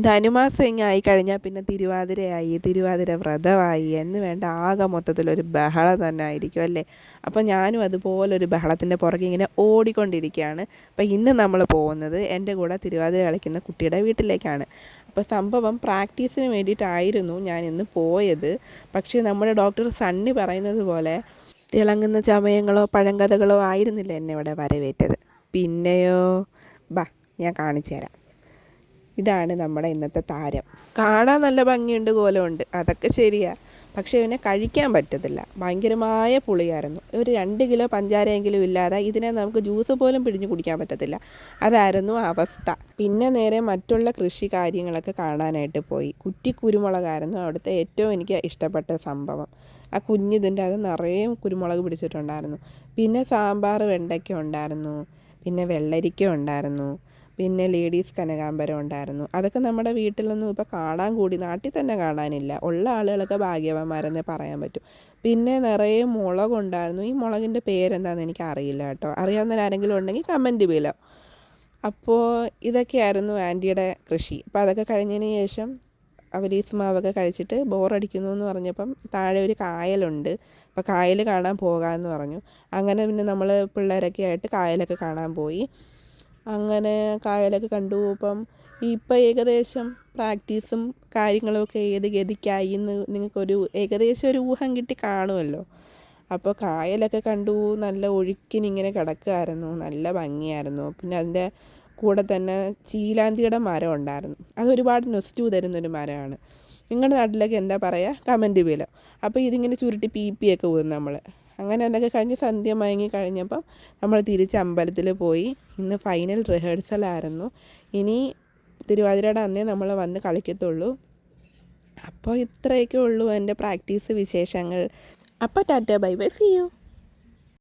ധനുമാസം ഇങ്ങനെ ആയിക്കഴിഞ്ഞാൽ പിന്നെ തിരുവാതിരയായി, തിരുവാതിര വ്രതമായി എന്ന് വേണ്ട ആകെ മൊത്തത്തിലൊരു ബഹളം തന്നെ ആയിരിക്കും അല്ലേ. അപ്പോൾ ഞാനും അതുപോലൊരു ബഹളത്തിൻ്റെ പുറകെ ഇങ്ങനെ ഓടിക്കൊണ്ടിരിക്കുകയാണ്. അപ്പോൾ ഇന്ന് നമ്മൾ പോകുന്നത് എൻ്റെ കൂടെ തിരുവാതിര കളിക്കുന്ന കുട്ടിയുടെ വീട്ടിലേക്കാണ്. അപ്പോൾ സംഭവം പ്രാക്ടീസിന് വേണ്ടിയിട്ടായിരുന്നു ഞാൻ ഇന്ന് പോയത്. പക്ഷേ നമ്മുടെ ഡോക്ടർ സണ്ണി പറയുന്നത് പോലെ തിളങ്ങുന്ന ചമയങ്ങളോ പഴങ്കഥകളോ ആയിരുന്നില്ല എന്നെ ഇവിടെ വരവേറ്റത്. പിന്നെയോ, ബാ ഞാൻ കാണിച്ചു തരാം. ഇതാണ് നമ്മുടെ ഇന്നത്തെ താരം. കാണാൻ നല്ല ഭംഗിയുണ്ട്, കോലമുണ്ട്, അതൊക്കെ ശരിയാ. പക്ഷേ ഇവനെ കഴിക്കാൻ പറ്റത്തില്ല. ഭയങ്കരമായ പുളിയായിരുന്നു. ഒരു 2 കിലോ പഞ്ചാരയെങ്കിലും ഇല്ലാതെ ഇതിനെ നമുക്ക് ജ്യൂസ് പോലും പിഴിഞ്ഞ് കുടിക്കാൻ പറ്റത്തില്ല. അതായിരുന്നു അവസ്ഥ. പിന്നെ നേരെ മറ്റുള്ള കൃഷി കാര്യങ്ങളൊക്കെ കാണാനായിട്ട് പോയി. കുറ്റി കുരുമുളകായിരുന്നു അവിടുത്തെ ഏറ്റവും എനിക്ക് ഇഷ്ടപ്പെട്ട സംഭവം. ആ കുഞ്ഞിതിൻ്റെ അത് നിറയെ കുരുമുളക് പിടിച്ചിട്ടുണ്ടായിരുന്നു. പിന്നെ സാമ്പാർ വെണ്ടയ്ക്ക ഉണ്ടായിരുന്നു, പിന്നെ വെള്ളരിക്ക ഉണ്ടായിരുന്നു, പിന്നെ ലേഡീസ് കനകാമ്പരം ഉണ്ടായിരുന്നു. അതൊക്കെ നമ്മുടെ വീട്ടിലൊന്നും ഇപ്പോൾ കാണാൻ കൂടി നാട്ടിൽ തന്നെ കാണാനില്ല. ഉള്ള ആളുകളൊക്കെ ഭാഗ്യവാന്മാരെന്നേ പറയാൻ പറ്റും. പിന്നെ നിറയെ മുളകുണ്ടായിരുന്നു. ഈ മുളകിൻ്റെ പേരെന്താണെന്ന് എനിക്ക് അറിയില്ല കേട്ടോ. അറിയാവുന്നവരാരെങ്കിലും ഉണ്ടെങ്കിൽ കമൻറ്റ് ബിലോ. അപ്പോൾ ഇതൊക്കെയായിരുന്നു ആൻറ്റിയുടെ കൃഷി. അപ്പോൾ അതൊക്കെ കഴിഞ്ഞതിന് ശേഷം അവലീസ് മാവൊക്കെ കഴിച്ചിട്ട് ബോറടിക്കുന്നു എന്ന് പറഞ്ഞപ്പം താഴെ ഒരു കായലുണ്ട്. അപ്പോൾ കായൽ കാണാൻ പോകാമെന്ന് പറഞ്ഞു. അങ്ങനെ പിന്നെ നമ്മൾ പിള്ളേരൊക്കെ ആയിട്ട് കായലൊക്കെ കാണാൻ പോയി. അങ്ങനെ കായലൊക്കെ കണ്ടു. ഇപ്പം ഏകദേശം പ്രാക്ടീസും കാര്യങ്ങളുമൊക്കെ ഏത് ഗതിക്കായി എന്ന് നിങ്ങൾക്കൊരു ഏകദേശം ഒരു ഊഹം കിട്ടി കാണുമല്ലോ. അപ്പോൾ കായലൊക്കെ കണ്ടു. നല്ല ഒഴുക്കിനിങ്ങനെ കിടക്കുമായിരുന്നു, നല്ല ഭംഗിയായിരുന്നു. പിന്നെ അതിൻ്റെ കൂടെ തന്നെ ചീലാന്തിയുടെ മരം ഉണ്ടായിരുന്നു. അതൊരുപാട് നൊസ്റ്റു തരുന്നൊരു മരമാണ്. നിങ്ങളുടെ നാട്ടിലൊക്കെ എന്താ പറയുക, കമൻറ്റ് ബിലോ. അപ്പോൾ ഇതിങ്ങനെ ചുരുട്ടി പീപ്പിയൊക്കെ ഊതും നമ്മൾ. അങ്ങനെ അതൊക്കെ കഴിഞ്ഞ് സന്ധ്യ മയങ്ങി കഴിഞ്ഞപ്പം നമ്മൾ തിരിച്ച് അമ്പലത്തിൽ പോയി. ഇന്ന് ഫൈനൽ റിഹേഴ്സലായിരുന്നു. ഇനി തിരുവാതിരയുടെ അന്നേ നമ്മൾ വന്ന് കളിക്കത്തുള്ളൂ. അപ്പോൾ ഇത്രയൊക്കെ ഉള്ളൂ എൻ്റെ പ്രാക്ടീസ് വിശേഷങ്ങൾ. അപ്പോൾ tata bye bye, see U.